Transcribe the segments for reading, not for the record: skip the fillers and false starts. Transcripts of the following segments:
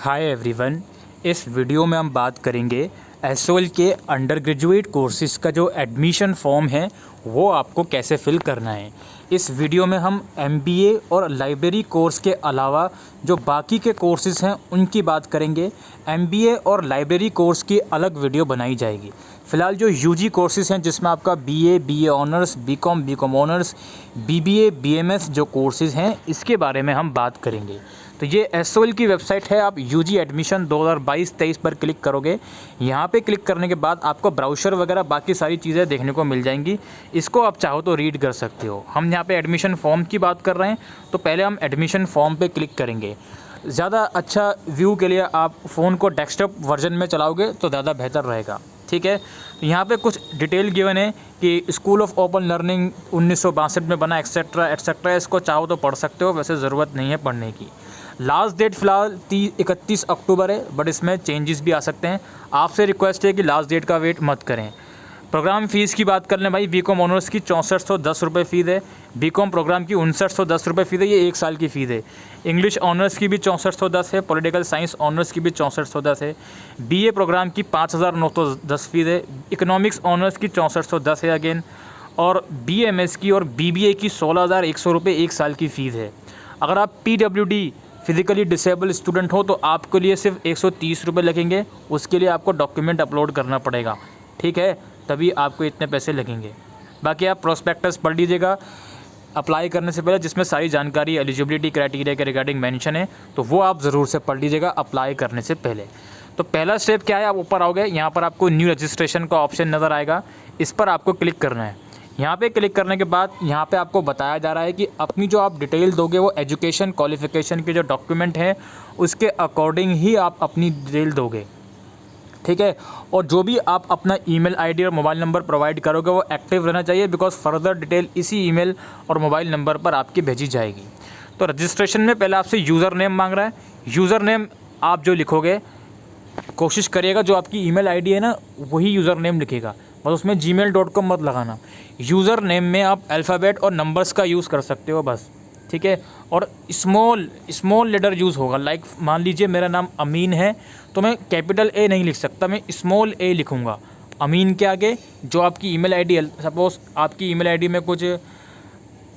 Hi everyone, इस video में हम बात करेंगे एसओएल के अंडर ग्रेजुएट कोर्सेज़ का जो एडमिशन फॉर्म है वो आपको कैसे फिल करना है। इस वीडियो में हम एमबीए और लाइब्रेरी कोर्स के अलावा जो बाकी के कोर्सेज़ हैं उनकी बात करेंगे। एमबीए और लाइब्रेरी कोर्स की अलग वीडियो बनाई जाएगी। फ़िलहाल जो यूजी कोर्सेज़ हैं जिसमें आपका BA honours, BCom honours, BBA, BMS जो कोर्सेज़ हैं इसके बारे में हम बात करेंगे। तो ये एसओएल की वेबसाइट है। आप यूजी एडमिशन 2022-23 पर क्लिक करोगे। यहाँ पे क्लिक करने के बाद आपको ब्राउज़र वगैरह बाकी सारी चीज़ें देखने को मिल जाएंगी। इसको आप चाहो तो रीड कर सकते हो। हम यहाँ पे एडमिशन फॉर्म की बात कर रहे हैं, तो पहले हम एडमिशन फॉर्म पे क्लिक करेंगे। ज़्यादा अच्छा व्यू के लिए आप फ़ोन को डेस्कटॉप वर्जन में चलाओगे तो ज़्यादा बेहतर रहेगा। ठीक है, तो यहाँ पे कुछ डिटेल गिवन है कि स्कूल ऑफ ओपन लर्निंग 1962 में बना एक्सेट्रा एक्सेट्रा। इसको चाहो तो पढ़ सकते हो, वैसे ज़रूरत नहीं है पढ़ने की। लास्ट डेट फ़िलहाल 31 अक्टूबर है, बट इसमें चेंजेस भी आ सकते हैं। आपसे रिक्वेस्ट है कि लास्ट डेट का वेट मत करें। प्रोग्राम फ़ीस की बात कर लें भाई, बीकॉम ऑनर्स की 6410 रुपये फ़ीस है। बीकॉम प्रोग्राम की 5910 रुपये फ़ीस है, ये 1 साल की फ़ीस है। इंग्लिश ऑनर्स की भी 6410 है। पॉलिटिकल साइंस ऑनर्स की भी 6410 है। बीए प्रोग्राम की 5910 फ़ीस है। इकोनॉमिक्स ऑनर्स की 6410 है अगेन। और बीएमएस की और बीबीए की 16100 रुपये 1 साल की फ़ीस है। अगर आप पीडब्ल्यूडी फिज़िकली डिसेबल स्टूडेंट हो तो आपके लिए सिर्फ 130 रुपये लगेंगे। उसके लिए आपको डॉक्यूमेंट अपलोड करना पड़ेगा, ठीक है, तभी आपको इतने पैसे लगेंगे। बाकी आप प्रोस्पेक्टस पढ़ लीजिएगा अप्लाई करने से पहले, जिसमें सारी जानकारी एलिजिबिलिटी क्राइटेरिया के रिगार्डिंग मेंशन है, तो वो आप ज़रूर से पढ़ लीजिएगा अप्लाई करने से पहले। तो पहला स्टेप क्या है, आप ऊपर आओगे, यहाँ पर आपको न्यू रजिस्ट्रेशन का ऑप्शन नज़र आएगा, इस पर आपको क्लिक करना है। यहाँ पे क्लिक करने के बाद यहाँ पे आपको बताया जा रहा है कि अपनी जो आप डिटेल दोगे वो एजुकेशन क्वालिफ़िकेशन के जो डॉक्यूमेंट हैं उसके अकॉर्डिंग ही आप अपनी डिटेल दोगे, ठीक है। और जो भी आप अपना ईमेल आईडी और मोबाइल नंबर प्रोवाइड करोगे वो एक्टिव रहना चाहिए, बिकॉज फर्दर डिटेल इसी ईमेल और मोबाइल नंबर पर आपकी भेजी जाएगी। तो रजिस्ट्रेशन में पहले आपसे यूज़र नेम मांग रहा है। यूज़र नेम आप जो लिखोगे कोशिश करिएगा जो आपकी ईमेल आईडी है ना वही यूज़र नेम लिखेगा, बस उसमें gmail.com मत लगाना। यूज़र नेम में आप अल्फ़ाबेट और नंबर्स का यूज़ कर सकते हो बस, ठीक है। और स्मॉल लेटर यूज़ होगा। लाइक मान लीजिए मेरा नाम अमीन है तो मैं कैपिटल ए नहीं लिख सकता, मैं स्मॉल ए लिखूँगा अमीन के आगे। जो आपकी ईमेल आईडी, सपोज़ आपकी ईमेल आईडी में कुछ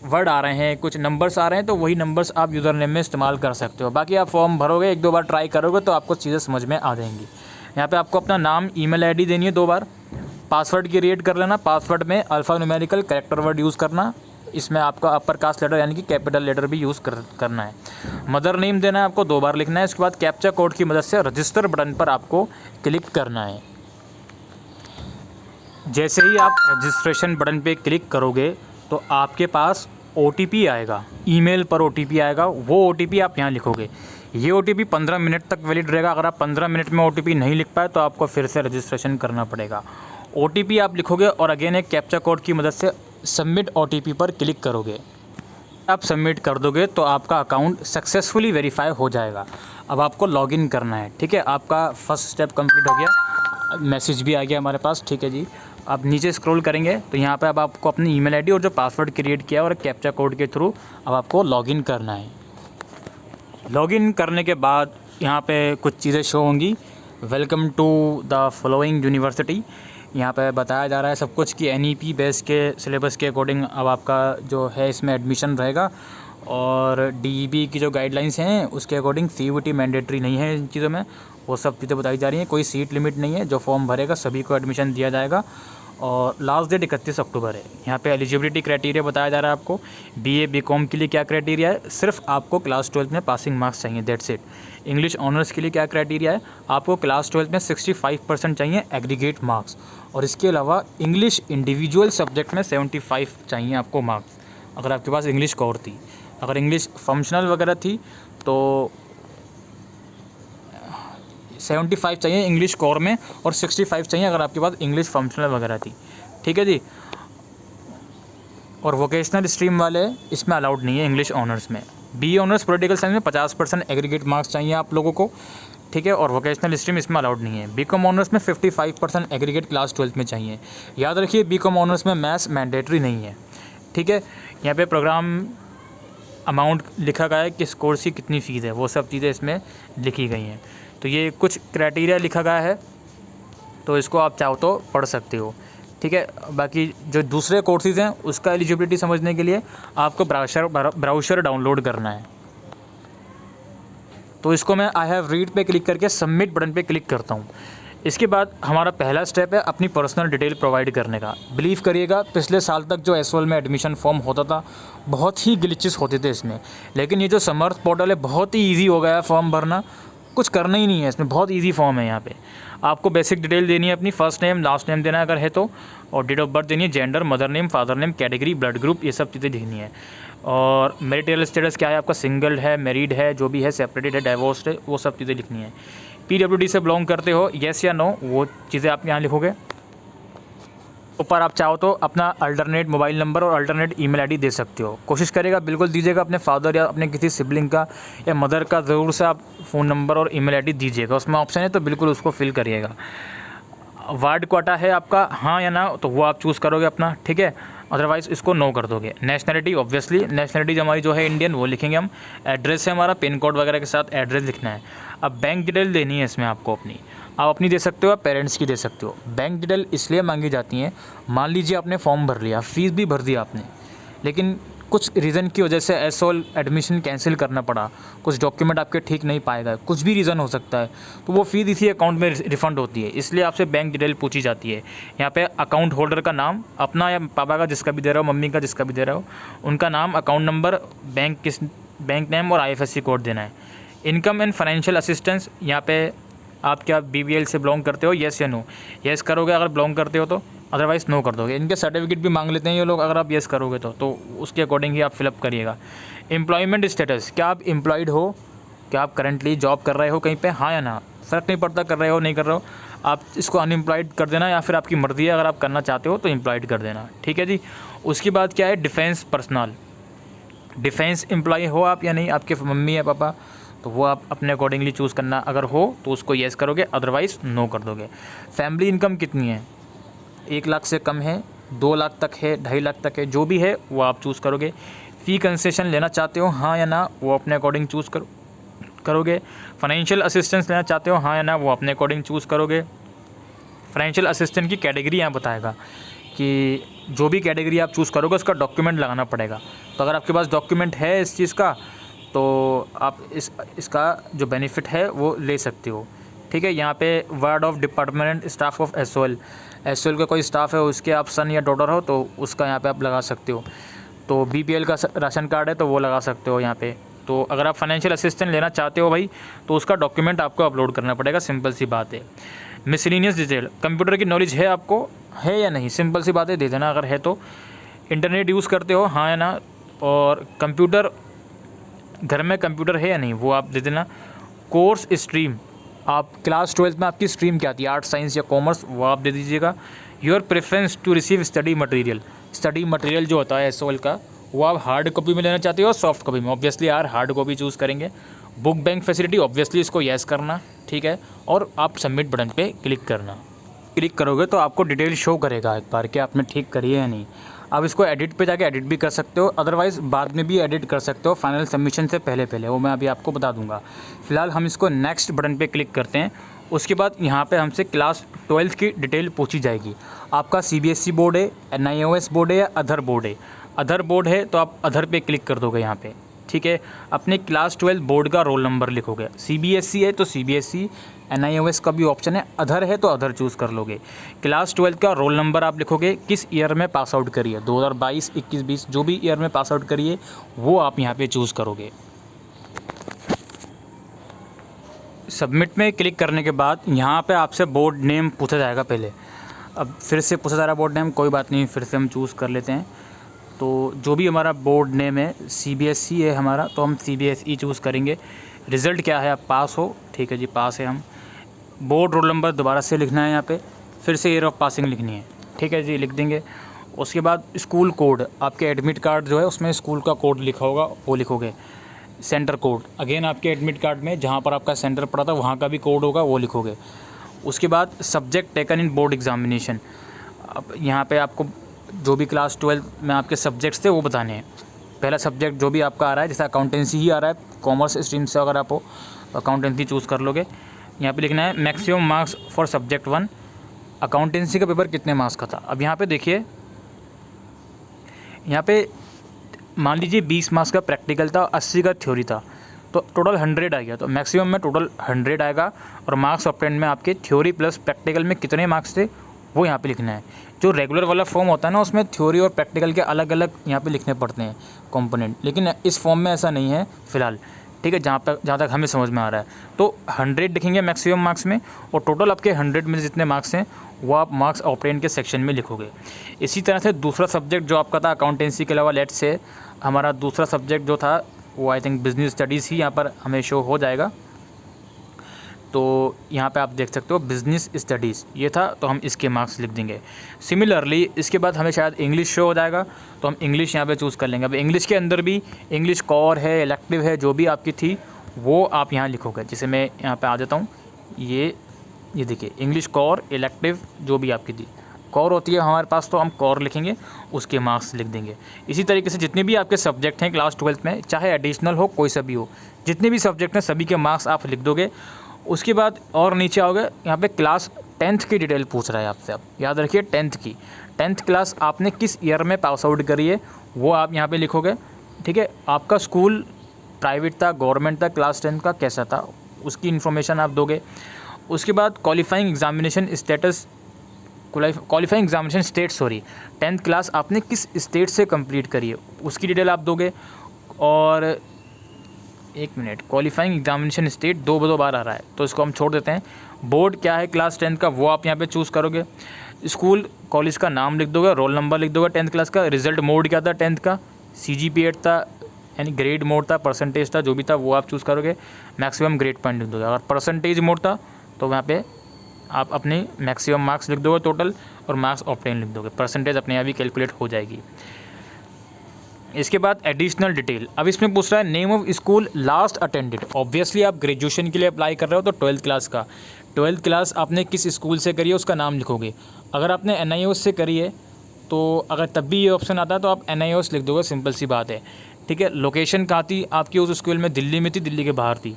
वर्ड आ रहे हैं, कुछ नंबर्स आ रहे हैं, तो वही नंबर्स आप यूज़र नेम में इस्तेमाल कर सकते हो। बाकी आप फॉर्म भरोगे, 1-2 बार ट्राई करोगे तो आपको चीज़ें समझ में आ जाएंगी। यहाँ पे आपको अपना नाम, ईमेल आईडी देनी है 2 बार। पासवर्ड की क्रिएट कर लेना। पासवर्ड में alpha numerical character word use करना। इसमें आपका अपर कास्ट लेटर यानी कि कैपिटल लेटर भी यूज़ करना है। मदर नेम देना है आपको, 2 बार लिखना है। इसके बाद कैप्चा कोड की मदद से रजिस्टर बटन पर आपको क्लिक करना है। जैसे ही आप रजिस्ट्रेशन बटन पे क्लिक करोगे तो आपके पास OTP आएगा, ईमेल पर OTP आएगा। वो OTP आप यहाँ लिखोगे। ये OTP 15 मिनट तक वैलिड रहेगा। अगर आप 15 मिनट में OTP नहीं लिख पाए तो आपको फिर से रजिस्ट्रेशन करना पड़ेगा। OTP आप लिखोगे और अगेन एक कैप्चा कोड की मदद से सबमिट OTP पर क्लिक करोगे। आप सबमिट कर दोगे तो आपका अकाउंट सक्सेसफुली वेरीफाई हो जाएगा। अब आपको लॉगिन करना है, ठीक है। आपका फर्स्ट स्टेप कंप्लीट हो गया, मैसेज भी आ गया हमारे पास, ठीक है जी। आप नीचे स्क्रॉल करेंगे तो यहाँ पे अब आपको अपनी ईमेल आईडी और जो पासवर्ड क्रिएट किया और कैप्चा कोड के थ्रू अब आपको लॉगिन करना है। लॉगिन करने के बाद यहाँ पे कुछ चीज़ें शो होंगी। Welcome to the following university. यहाँ पे बताया जा रहा है सब कुछ कि NEP बेस के सिलेबस के अकॉर्डिंग अब आपका जो है इसमें एडमिशन रहेगा। और DEB की जो गाइडलाइंस हैं उसके अकॉर्डिंग CUET मैंडेटरी नहीं है इन चीज़ों में, वो सब चीज़ें बताई जा रही हैं। कोई सीट लिमिट नहीं है, जो फॉर्म भरेगा सभी को एडमिशन दिया जाएगा। और लास्ट डेट 31 अक्टूबर है। यहाँ पे एलिजिबिलिटी क्राइटेरिया बताया जा रहा है आपको। BA BCom के लिए क्या क्राइटेरिया है, सिर्फ आपको क्लास 12 में पासिंग मार्क्स चाहिए, दैट्स इट। इंग्लिश ऑनर्स के लिए क्या क्राइटेरिया है, आपको क्लास 12 में 65% चाहिए एग्रीगेट मार्क्स। और इसके अलावा इंग्लिश इंडिविजुअल सब्जेक्ट में 75 चाहिए आपको मार्क्स, अगर आपके पास इंग्लिश कोर थी। अगर इंग्लिश फंक्शनल वगैरह थी तो 75 चाहिए इंग्लिश कोर में और 65 चाहिए अगर आपके पास इंग्लिश फंक्शनल वगैरह थी, ठीक है जी। और वोकेशनल स्ट्रीम वाले इसमें अलाउड नहीं है इंग्लिश ऑनर्स में। BA ऑनर्स पॉलिटिकल साइंस में 50% एग्रीगेट मार्क्स चाहिए आप लोगों को, ठीक है। और वोकेशनल स्ट्रीम इसमें अलाउड नहीं है। BCom ऑनर्स में 55% एग्रीगेट क्लास 12 में चाहिए। याद रखिए BCom ऑनर्स में मैथ्स मैंडेटरी नहीं है, ठीक है। यहाँ पे प्रोग्राम अमाउंट लिखा गया है, किस कोर्स की कितनी फ़ीस है, वो सब चीज़ें इसमें लिखी गई हैं। तो ये कुछ क्राइटेरिया लिखा गया है, तो इसको आप चाहो तो पढ़ सकते हो, ठीक है। बाकी जो दूसरे कोर्सेज़ हैं उसका एलिजिबिलिटी समझने के लिए आपको ब्राउज़र डाउनलोड करना है। तो इसको मैं आई हैव रीड पे क्लिक करके सबमिट बटन पे क्लिक करता हूँ। इसके बाद हमारा पहला स्टेप है अपनी पर्सनल डिटेल प्रोवाइड करने का। बिलीव करिएगा, पिछले साल तक जो एसओएल में एडमिशन फॉर्म होता था बहुत ही ग्लिचेस होते थे इसमें, लेकिन ये जो समर्थ पोर्टल है बहुत ही ईजी हो गया है फॉर्म भरना, कुछ करना ही नहीं है इसमें, बहुत ईजी फॉर्म है। यहाँ पे आपको बेसिक डिटेल देनी है, अपनी फर्स्ट नेम लास्ट नेम देना है अगर है तो, और डेट ऑफ बर्थ देनी है, gender, mother name, father name, category, blood group, ये सब चीज़ें लिखनी है। और मैरिटल स्टेटस क्या है आपका, सिंगल है, मैरिड है, जो भी है, सेपरेटेड है, डाइवोर्स्ड है, वो सब चीज़ें लिखनी है। पीडब्ल्यूडी से बिलोंग करते हो, येस या नो, वो चीज़ें आप यहाँ लिखोगे। ऊपर आप चाहो तो अपना अल्टरनेट मोबाइल नंबर और अल्टरनेट ईमेल आईडी दे सकते हो। कोशिश करेगा बिल्कुल दीजिएगा, अपने फादर या अपने किसी सिबलिंग का या मदर का ज़रूर से आप फ़ोन नंबर और ईमेल आईडी दीजिएगा। उसमें ऑप्शन है तो बिल्कुल उसको फिल करिएगा। वार्ड क्वाटा है आपका, हाँ या ना, तो वो आप चूज़ करोगे अपना, ठीक है। अदरवाइज़ इसको नो कर दोगे। नेशनलिटी, ऑब्वियसली नेशनलिटी हमारी जो है इंडियन, वो लिखेंगे हम। एड्रेस है हमारा, पिन कोड वगैरह के साथ एड्रेस लिखना है। अब बैंक डिटेल देनी है इसमें आपको अपनी, आप अपनी दे सकते हो, आप पेरेंट्स की दे सकते हो। बैंक डिटेल इसलिए मांगी जाती हैं, मान लीजिए आपने फॉर्म भर लिया, फ़ीस भी भर दिया आपने, लेकिन कुछ रीज़न की वजह से एसओएल एडमिशन कैंसिल करना पड़ा, कुछ डॉक्यूमेंट आपके ठीक नहीं पाएगा, कुछ भी रीज़न हो सकता है, तो वो फ़ीस इसी अकाउंट में रिफ़ंड होती है। इसलिए आपसे बैंक डिटेल पूछी जाती है। यहाँ पे अकाउंट होल्डर का नाम अपना या पापा का, जिसका भी दे रहे हो, मम्मी का जिसका भी दे रहे हो, उनका नाम, अकाउंट नंबर, बैंक नेम और आईएफएससी कोड देना है। इनकम एंड फाइनेंशियल असिस्टेंस, यहाँ पे आप क्या बीबीएल से बिलोंग करते हो, येस या नो। येस करोगे अगर बिलोंग करते हो तो, अदरवाइज़ नो कर दोगे। इनके सर्टिफिकेट भी मांग लेते हैं ये लोग, अगर आप येस करोगे तो उसके अकॉर्डिंग ही आप फिलअप करिएगा। एम्प्लॉयमेंट स्टेटस, क्या आप एम्प्लॉयड हो, क्या आप करंटली जॉब कर रहे हो कहीं पे, हाँ या ना, फ़र्क नहीं पड़ता कर रहे हो नहीं कर रहे हो, आप इसको अनएम्प्लॉयड कर देना, या फिर आपकी मर्ज़ी है, अगर आप करना चाहते हो तो एम्प्लॉयड कर देना, ठीक है जी। उसके बाद क्या है, डिफेंस पर्सनल, डिफेंस एम्प्लॉय हो आप या नहीं, आपके मम्मी या पापा, तो वो आप अपने अकॉर्डिंगली चूज़ करना, अगर हो तो उसको येस करोगे, अदरवाइज़ नो कर दोगे। फैमिली इनकम कितनी है, 1 लाख से कम है, 2 लाख तक है, 2.5 लाख तक है, जो भी है वो आप चूज़ करोगे। फ़ी कंसेशन लेना चाहते हो, हाँ या ना, वो अपने अकॉर्डिंग चूज़ करोगे। फाइनेंशियल असिस्टेंस लेना चाहते हो, हाँ या ना, वो अपने अकॉर्डिंग चूज़ करोगे। फाइनेंशियल असिस्टेंट की कैटेगरी यहाँ बताएगा कि जो भी कैटेगरी आप चूज़ करोगे उसका डॉक्यूमेंट लगाना पड़ेगा। तो अगर आपके पास डॉक्यूमेंट है इस चीज़ का, तो आप इसका जो बेनिफिट है वो ले सकते हो, ठीक है। यहाँ पे ward of department staff of SOL का कोई स्टाफ है, उसके आप सन या डॉटर हो तो उसका यहाँ पे आप लगा सकते हो। तो बीपीएल का राशन कार्ड है तो वो लगा सकते हो यहाँ पे। तो अगर आप फाइनेंशियल असिस्टेंट लेना चाहते हो भाई, तो उसका डॉक्यूमेंट आपको अपलोड करना पड़ेगा, सिंपल सी बात है। मिसलिनियस डिटेल, कंप्यूटर की नॉलेज है आपको, है या नहीं, सिंपल सी बात है, दे देना अगर है तो। इंटरनेट यूज़ करते हो, हाँ या ना, और कंप्यूटर, घर में कंप्यूटर है या नहीं, वो आप दे देना। कोर्स स्ट्रीम, आप क्लास 12 में आपकी स्ट्रीम क्या थी, आर्ट, साइंस या कॉमर्स, वो आप दे दीजिएगा। Your preference to receive study material जो होता है एसओएल का, वो आप हार्ड कॉपी में लेना चाहते हो, सॉफ्ट कॉपी में, ऑब्वियसली यार हार्ड कॉपी चूज़ करेंगे। बुक बैंक फैसिलिटी, ऑब्वियसली इसको येस करना, ठीक है, और आप सबमिट बटन पे क्लिक करना। क्लिक करोगे तो आपको डिटेल शो करेगा एक बार कि आपने ठीक करी है या नहीं। आप इसको एडिट पे जाके एडिट भी कर सकते हो, अदरवाइज़ बाद में भी एडिट कर सकते हो, फाइनल सबमिशन से पहले, वो मैं अभी आपको बता दूंगा। फिलहाल हम इसको नेक्स्ट बटन पे क्लिक करते हैं। उसके बाद यहाँ पे हमसे क्लास 12 की डिटेल पूछी जाएगी। आपका सीबीएसई बोर्ड है, एनआईओएस बोर्ड है या अदर बोर्ड है। अदर बोर्ड है तो आप अदर पे क्लिक कर दोगे यहाँ पे, ठीक है। अपने क्लास 12 बोर्ड का रोल नंबर लिखोगे। सीबीएसई है तो सीबीएसई, एनआईओएस का भी ऑप्शन है, अदर है तो अदर चूज़ कर लोगे। क्लास 12 का रोल नंबर आप लिखोगे, किस ईयर में पास आउट करिए, 2022, 21, 20, जो भी ईयर में पास आउट करिए वो आप यहाँ पे चूज़ करोगे। सबमिट में क्लिक करने के बाद यहाँ पे आपसे बोर्ड नेम पूछा जाएगा पहले, अब फिर से पूछा जा रहा है बोर्ड नेम, कोई बात नहीं, फिर से हम चूज़ कर लेते हैं। तो जो भी हमारा बोर्ड नेम है, सीबीएसई है हमारा, तो हम सीबीएसई चूज़ करेंगे। रिज़ल्ट क्या है, आप पास हो, ठीक है जी, पास है हम। बोर्ड रोल नंबर दोबारा से लिखना है यहाँ पे, फिर से ईयर ऑफ पासिंग लिखनी है, ठीक है जी, लिख देंगे। उसके बाद स्कूल कोड, आपके एडमिट कार्ड जो है उसमें स्कूल का कोड लिखा होगा वो लिखोगे। सेंटर कोड, अगेन आपके एडमिट कार्ड में जहाँ पर आपका सेंटर पड़ा था वहाँ का भी कोड होगा, वो लिखोगे। उसके बाद subject taken in board examination, अब यहाँ पे आपको जो भी क्लास 12 में आपके सब्जेक्ट्स थे वो बताने हैं। पहला सब्जेक्ट जो भी आपका आ रहा है, जैसे अकाउंटेंसी ही आ रहा है, कॉमर्स स्ट्रीम से अगर आप हो अकाउंटेंसी चूज़ कर लोगे। यहाँ पे लिखना है maximum marks for subject 1। Accountancy का पेपर कितने मार्क्स का था। अब यहाँ पे देखिए, यहाँ पे मान लीजिए 20 मार्क्स का प्रैक्टिकल था, 80 का थ्योरी था, तो टोटल 100 आ गया। तो मैक्सिमम में टोटल 100 आएगा और मार्क्स ऑब्टेन में आपके थ्योरी प्लस प्रैक्टिकल में कितने मार्क्स थे वो यहाँ पे लिखना है। जो रेगुलर वाला फॉर्म होता है ना, उसमें थ्योरी और प्रैक्टिकल के अलग अलग यहाँ पे लिखने पड़ते हैं कंपोनेंट, लेकिन इस फॉर्म में ऐसा नहीं है फ़िलहाल, ठीक है, जहाँ तक हमें समझ में आ रहा है। तो 100 लिखेंगे मैक्सिमम मार्क्स में, और टोटल आपके 100 में जितने मार्क्स हैं वो आप मार्क्स ऑब्टेन के सेक्शन में लिखोगे। इसी तरह से दूसरा सब्जेक्ट जो आपका था अकाउंटेंसी के अलावा, लेट्स से हमारा दूसरा सब्जेक्ट जो था वो आई थिंक बिज़नेस स्टडीज़ ही यहाँ पर हमें शो हो जाएगा। तो यहाँ पे आप देख सकते हो बिज़नेस स्टडीज़ ये था, तो हम इसके मार्क्स लिख देंगे। सिमिलरली इसके बाद हमें शायद इंग्लिश शो हो जाएगा, तो हम इंग्लिश यहाँ पे चूज़ कर लेंगे। अब इंग्लिश के अंदर भी इंग्लिश कोर है, इलेक्टिव है, जो भी आपकी थी वो आप यहाँ लिखोगे। जैसे मैं यहाँ पे आ जाता हूँ, ये देखिए इंग्लिश कोर, इलेक्टिव जो भी आपकी थी, कोर होती है हमारे पास, तो हम कोर लिखेंगे, उसके मार्क्स लिख देंगे। इसी तरीके से जितने भी आपके सब्जेक्ट हैं क्लास 12th में, चाहे एडिशनल हो कोई सा भी हो, जितने भी सब्जेक्ट हैं सभी के मार्क्स आप लिख दोगे। उसके बाद और नीचे आओगे, यहाँ पे क्लास 10th की डिटेल पूछ रहा है आपसे। आप याद रखिए 10th क्लास आपने किस ईयर में पास आउट करी है वो आप यहाँ पे लिखोगे, ठीक है। आपका स्कूल प्राइवेट था, गवर्नमेंट था, क्लास 10 का कैसा था उसकी इन्फॉर्मेशन आप दोगे। उसके बाद qualifying examination state 10th class आपने किस स्टेट से कंप्लीट करी है उसकी डिटेल आप दोगे। और एक मिनट, क्वालिफाइंग एग्जामिनेशन स्टेट दो बार आ रहा है, तो इसको हम छोड़ देते हैं। बोर्ड क्या है क्लास 10 का वो आप यहाँ पे चूज़ करोगे। स्कूल कॉलेज का नाम लिख दोगे, रोल नंबर लिख दोगे 10th क्लास का। रिजल्ट मोड क्या था 10th का, CGPA 8 था, यानी ग्रेड मोड था, परसेंटेज था, जो भी था वो आप चूज़ करोगे। मैक्सिमम ग्रेड पॉइंट लिख दोगे। अगर परसेंटेज मोड था तो वहाँ पे आप अपने मैक्सिमम मार्क्स लिख दोगे टोटल, और मार्क्स ऑब्टेन लिख दोगे। परसेंटेज अपने आप ही कैलकुलेट हो जाएगी। इसके बाद एडिशनल डिटेल, अब इसमें पूछ रहा है name of school last attended. Obviously आप ग्रेजुएशन के लिए अप्लाई कर रहे हो तो 12th क्लास का, 12th क्लास आपने किस स्कूल से करी है उसका नाम लिखोगे। अगर आपने NIOS से करी है तो अगर तब भी ये ऑप्शन आता है तो आप NIOS लिख दोगे, सिंपल सी बात है, ठीक है। लोकेशन कहाँ थी आपकी उस स्कूल में, दिल्ली में थी, दिल्ली के बाहर थी।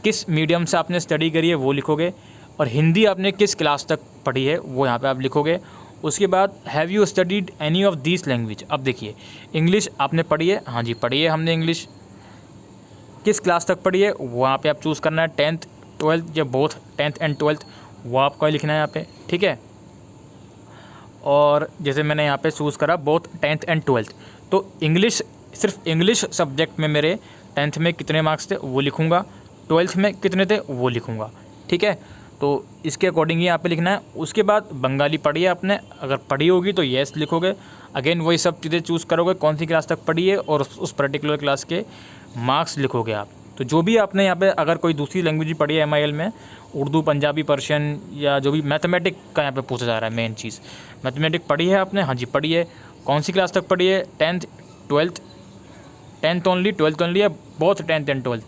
किस मीडियम से आपने स्टडी करी है वो लिखोगे, और हिंदी आपने किस क्लास तक पढ़ी है वो यहाँ पे आप लिखोगे। उसके बाद have you studied any of this language. अब देखिए इंग्लिश आपने पढ़ी है, हाँ जी पढ़ी है हमने इंग्लिश। किस क्लास तक पढ़ी है वहाँ पे आप चूज़ करना है, 10th 12th या बोथ 10th एंड 12th, वो आपको लिखना है यहाँ पे, ठीक है। और जैसे मैंने यहाँ पे चूज़ करा बोथ 10th एंड 12th, तो इंग्लिश, सिर्फ इंग्लिश सब्जेक्ट में मेरे 10th में कितने मार्क्स थे वो लिखूँगा, 12th में कितने थे वो लिखूँगा, ठीक है। तो इसके अकॉर्डिंग ही यहाँ पे लिखना है। उसके बाद बंगाली पढ़ी है आपने, अगर पढ़ी होगी तो येस लिखोगे। अगेन वही सब चीज़ें चूज़ करोगे, कौन सी क्लास तक पढ़ी है और उस पर्टिकुलर क्लास के मार्क्स लिखोगे आप। तो जो भी आपने यहाँ पे अगर कोई दूसरी लैंग्वेज भी पढ़ी है MIL में, उर्दू, पंजाबी, पर्शियन, या जो भी मैथमेटिक का यहाँ पे पूछा जा रहा है, मेन चीज़ मैथमेटिक पढ़ी है आपने, हाँ जी पढ़ी है। कौन सी क्लास तक पढ़ी है, 10th 12th, 10th only, 12th only, या both 10th and 12th,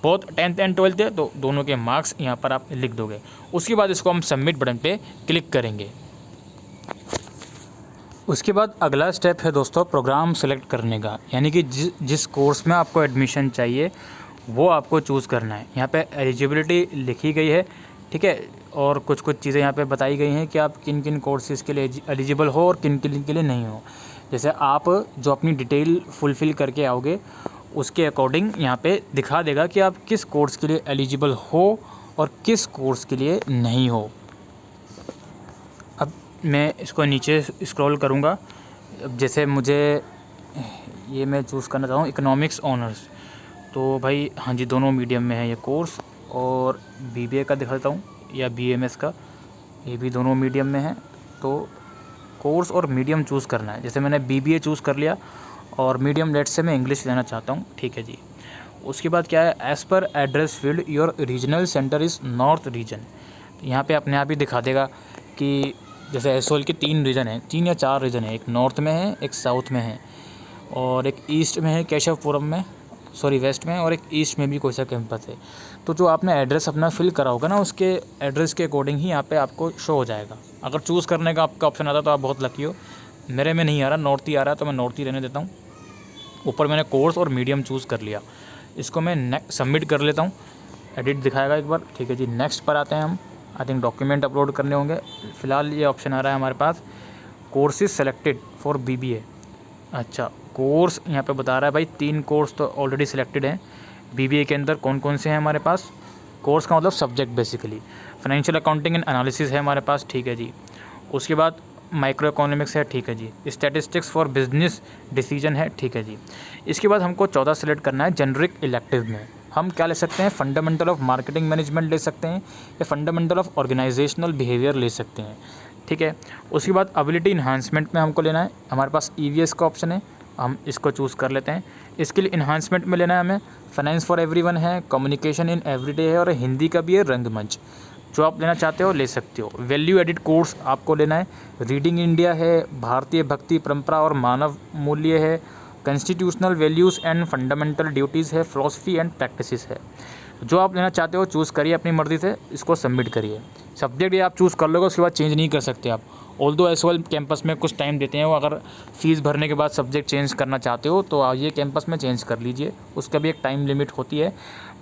both 10th and 12th है, तो दोनों के मार्क्स यहाँ पर आप लिख दोगे। उसके बाद इसको हम सबमिट बटन पे क्लिक करेंगे। उसके बाद अगला स्टेप है दोस्तों प्रोग्राम सेलेक्ट करने का, यानी कि जिस कोर्स में आपको एडमिशन चाहिए वो आपको चूज़ करना है। यहाँ पे एलिजिबिलिटी लिखी गई है, ठीक है, और कुछ चीज़ें यहाँ पे बताई गई हैं कि आप किन किन कोर्सेज़ के लिए एलिजिबल हो और किन किन के लिए नहीं हो। जैसे आप जो अपनी डिटेल फुलफ़िल करके आओगे उसके अकॉर्डिंग यहाँ पे दिखा देगा कि आप किस कोर्स के लिए एलिजिबल हो और किस कोर्स के लिए नहीं हो। अब मैं इसको नीचे स्क्रॉल करूँगा। अब जैसे मुझे ये मैं चूज़ करना चाहूँ इकोनॉमिक्स ऑनर्स, तो भाई हाँ जी दोनों मीडियम में है ये कोर्स, और BBA का दिखाता हूँ या BMS का, ये भी दोनों मीडियम में है। तो कोर्स और मीडियम चूज़ करना है। जैसे मैंने BBA चूज़ कर लिया और मीडियम लेट से मैं इंग्लिश लेना चाहता हूँ, ठीक है जी। उसके बाद क्या है, as per address field your regional centre is north region. यहाँ पे अपने आप ही दिखा देगा कि जैसे SOL के 3 रीजन हैं, 3 या 4 रीजन है, एक नॉर्थ में है, एक साउथ में है, और एक ईस्ट में है केशवपुरम में, वेस्ट में, और एक ईस्ट में भी कोई सा कैंपस है। तो जो आपने एड्रेस अपना फिल करा होगा ना, उसके एड्रेस के अकॉर्डिंग ही यहाँ पे आपको शो हो जाएगा। अगर चूज़ करने का आपका ऑप्शन आता तो आप बहुत लकी हो। मेरे में नहीं आ रहा, नॉर्थ ही आ रहा है, तो मैं नॉर्थ ही रहने देता हूँ। ऊपर मैंने कोर्स और मीडियम चूज़ कर लिया। इसको मैं सबमिट कर लेता हूँ, एडिट दिखाएगा एक बार। ठीक है जी, नेक्स्ट पर आते हैं हम। आई थिंक डॉक्यूमेंट अपलोड करने होंगे। फ़िलहाल ये ऑप्शन आ रहा है हमारे पास, कोर्सेज सेलेक्टेड फॉर BBA। अच्छा, कोर्स यहाँ पे बता रहा है भाई 3 कोर्स तो ऑलरेडी सिलेक्टेड हैं BBA के अंदर। कौन कौन से हैं हमारे पास? कोर्स का मतलब subject basically financial accounting and analysis है हमारे पास। ठीक है जी, उसके बाद माइक्रो इकोनॉमिक्स है। ठीक है जी, स्टैटिस्टिक्स फॉर बिजनेस डिसीजन है। ठीक है जी, इसके बाद हमको 14 सेलेक्ट करना है जेनरिक इलेक्टिव में। हम क्या ले सकते हैं? फंडामेंटल ऑफ मार्केटिंग मैनेजमेंट ले सकते हैं या फंडामेंटल ऑफ ऑर्गेनाइजेशनल बिहेवियर ले सकते हैं। ठीक है, उसके बाद एबिलिटी इन्हांसमेंट में हमको लेना है, हमारे पास EVS का ऑप्शन है, हम इसको चूज़ कर लेते हैं। इसके लिए इन्हांसमेंट में लेना है हमें फाइनेंस फॉर एवरीवन है, कम्युनिकेशन इन एवरीडे है और हिंदी का भी है रंगमंच। जो आप लेना चाहते हो ले सकते हो। वैल्यू एडिड कोर्स आपको लेना है, रीडिंग इंडिया है, भारतीय भक्ति परंपरा और मानव मूल्य है, constitutional values and fundamental duties है, फ़िलॉसफी एंड प्रैक्टिसेस है। जो आप लेना चाहते हो चूज़ करिए अपनी मर्ज़ी से, इसको सबमिट करिए। सब्जेक्ट ये आप चूज़ कर लोगे, उसके बाद चेंज नहीं कर सकते आप। ऑल्दो एसओएल कैंपस में कुछ टाइम देते हैं वो, अगर फ़ीस भरने के बाद सब्जेक्ट चेंज करना चाहते हो तो ये कैंपस में चेंज कर लीजिए, उसका भी एक टाइम लिमिट होती है।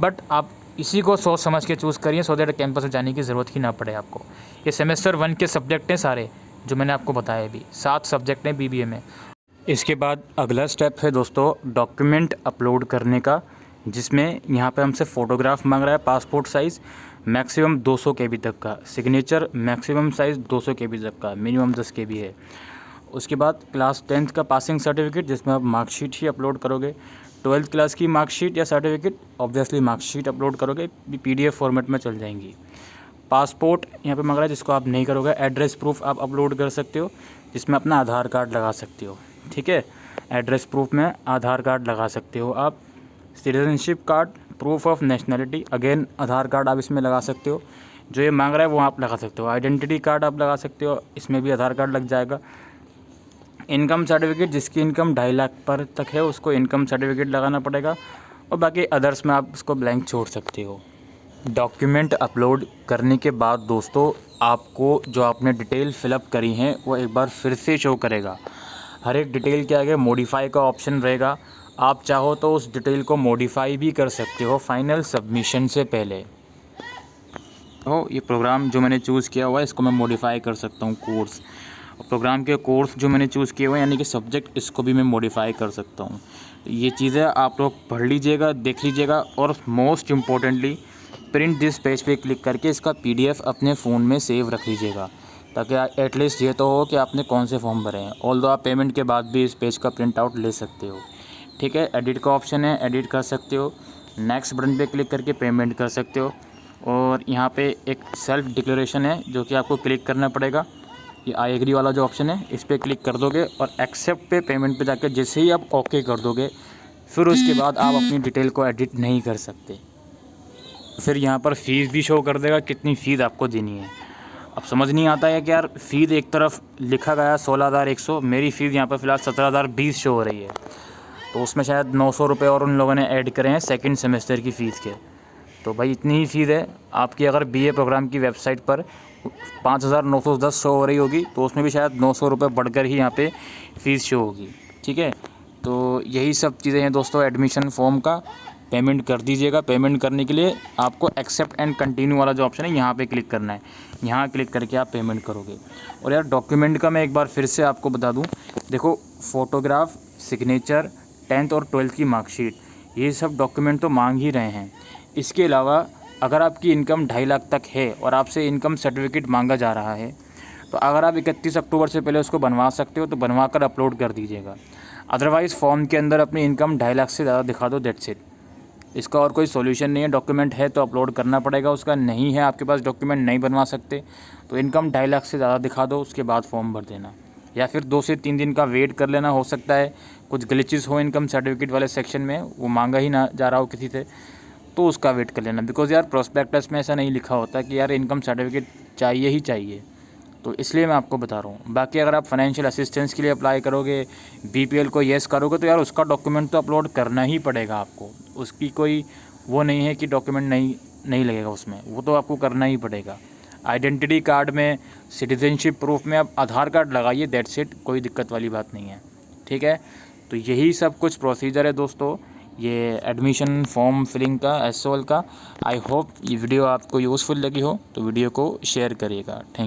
बट आप इसी को सोच समझ के चूज़ करिए सो दैट कैंपस में जाने की ज़रूरत ही ना पड़े आपको। ये सेमेस्टर 1 के सब्जेक्ट हैं सारे जो मैंने आपको बताया अभी, 7 सब्जेक्ट हैं BBA में। इसके बाद अगला स्टेप है दोस्तों डॉक्यूमेंट अपलोड करने का, जिसमें यहाँ पे हमसे फ़ोटोग्राफ मांग रहा है पासपोर्ट साइज़ मैक्सिमम 200 KB तक का, सिग्नेचर मैक्सिमम साइज़ 200 KB तक का, मिनिमम 10 KB है। उसके बाद क्लास 10th का पासिंग सर्टिफिकेट जिसमें आप मार्कशीट ही अपलोड करोगे, 12th क्लास की मार्कशीट या सर्टिफिकेट ऑब्वियसली मार्कशीट अपलोड करोगे, PDF फॉर्मेट में चल जाएंगी। पासपोर्ट यहाँ पे मांग रहा है जिसको आप नहीं करोगे। एड्रेस प्रूफ आप अपलोड कर सकते हो जिसमें अपना आधार कार्ड लगा सकते हो। ठीक है, एड्रेस प्रूफ में आधार कार्ड लगा सकते हो आप। Citizenship card, proof of nationality, again Aadhaar card आप इसमें लगा सकते हो। जो ये मांग रहा है वो आप लगा सकते हो। आइडेंटिटी कार्ड आप लगा सकते हो, इसमें भी आधार कार्ड लग जाएगा। इनकम सर्टिफिकेट, जिसकी इनकम 2.5 लाख पर तक है उसको इनकम सर्टिफिकेट लगाना पड़ेगा, और बाकी अदर्स में आप उसको ब्लैंक छोड़ सकते हो। डॉक्यूमेंट अपलोड करने के बाद दोस्तों आपको जो आपने डिटेल फिलअप करी हैं वो एक बार फिर से शो करेगा। हर एक डिटेल के आगे मॉडिफाई का ऑप्शन रहेगा, आप चाहो तो उस डिटेल को मॉडिफाई भी कर सकते हो फाइनल सबमिशन से पहले। तो ये प्रोग्राम जो मैंने चूज़ किया हुआ है इसको मैं मॉडिफाई कर सकता हूँ, कोर्स। प्रोग्राम के कोर्स जो मैंने चूज़ किए हुए हैं यानी कि सब्जेक्ट, इसको भी मैं मॉडिफाई कर सकता हूँ। ये चीज़ें आप लोग पढ़ लीजिएगा, देख लीजिएगा, और most importantly print this page पे क्लिक करके इसका PDF अपने फ़ोन में सेव रख लीजिएगा, ताकि एटलीस्ट ये तो हो कि आपने कौन से फॉर्म भरे हैं। ऑल्दो आप पेमेंट के बाद भी इस पेज का प्रिंट आउट ले सकते हो। ठीक है, एडिट का ऑप्शन है, एडिट कर सकते हो। नेक्स्ट बटन पे क्लिक करके पेमेंट कर सकते हो, और यहाँ पे एक सेल्फ डिक्लेरेशन है जो कि आपको क्लिक करना पड़ेगा। ये आई एग्री वाला जो ऑप्शन है इस पर क्लिक कर दोगे और एक्सेप्ट पे पेमेंट पे जाकर जैसे ही आप ओके कर दोगे फिर उसके बाद आप अपनी डिटेल को एडिट नहीं कर सकते। फिर यहाँ पर फ़ीस भी शो कर देगा कितनी फ़ीस आपको देनी है। अब समझ नहीं आता है कि यार फ़ीस एक तरफ लिखा गया 16,100, मेरी फ़ीस यहाँ पर फ़िलहाल 17,020 शो हो रही है, तो उसमें शायद 900 रुपये और उन लोगों ने ऐड करे हैं सेकंड सेमेस्टर की फ़ीस के। तो भाई इतनी ही फ़ीस है आपकी। अगर BA प्रोग्राम की वेबसाइट पर 5,910 शो हो रही होगी तो उसमें भी शायद 900 रुपये बढ़कर ही यहाँ पे फ़ीस शो होगी। ठीक है, तो यही सब चीज़ें हैं दोस्तों एडमिशन फॉर्म का। पेमेंट कर दीजिएगा। पेमेंट करने के लिए आपको एक्सेप्ट एंड कंटिन्यू वाला जो ऑप्शन है यहाँ पे क्लिक करना है, यहाँ क्लिक करके आप पेमेंट करोगे। और यार डॉक्यूमेंट का मैं एक बार फिर से आपको बता दूँ, देखो फ़ोटोग्राफ, सिग्नेचर, 10th और 12th की मार्कशीट, ये सब डॉक्यूमेंट तो मांग ही रहे हैं। इसके अलावा अगर आपकी इनकम 2.5 लाख तक है और आपसे इनकम सर्टिफिकेट मांगा जा रहा है तो अगर आप 31 अक्टूबर से पहले उसको बनवा सकते हो तो बनवा कर अपलोड कर दीजिएगा। अदरवाइज़ फॉर्म के अंदर अपनी इनकम 2.5 लाख से ज़्यादा दिखा दो, दैट्स इट। इसका और कोई सॉल्यूशन नहीं है। डॉक्यूमेंट है तो अपलोड करना पड़ेगा, उसका नहीं है आपके पास डॉक्यूमेंट नहीं बनवा सकते तो इनकम 2.5 लाख से ज़्यादा दिखा दो, उसके बाद फॉर्म भर देना, या फिर 2 से 3 दिन का वेट कर लेना। हो सकता है कुछ ग्लिचेस हो इनकम सर्टिफिकेट वाले सेक्शन में, वो मांगा ही ना जा रहा हो किसी से, तो उसका वेट कर लेना। बिकॉज़ यार प्रोस्पेक्टस में ऐसा नहीं लिखा होता कि यार इनकम सर्टिफिकेट चाहिए ही चाहिए, तो इसलिए मैं आपको बता रहा हूँ। बाकी अगर आप फाइनेंशियल असिस्टेंस के लिए अप्लाई करोगे, BPL को येस करोगे तो यार उसका डॉक्यूमेंट तो अपलोड करना ही पड़ेगा आपको। उसकी कोई वो नहीं है कि डॉक्यूमेंट नहीं लगेगा उसमें, वो तो आपको करना ही पड़ेगा। आइडेंटिटी कार्ड में, सिटीजनशिप प्रूफ में आप आधार कार्ड लगाइए, दैट्स इट, कोई दिक्कत वाली बात नहीं है। ठीक है, तो यही सब कुछ प्रोसीजर है दोस्तों ये एडमिशन फॉर्म फिलिंग का एसओएल का। आई होप ये वीडियो आपको यूज़फुल लगी हो तो वीडियो को शेयर करिएगा। Thank you.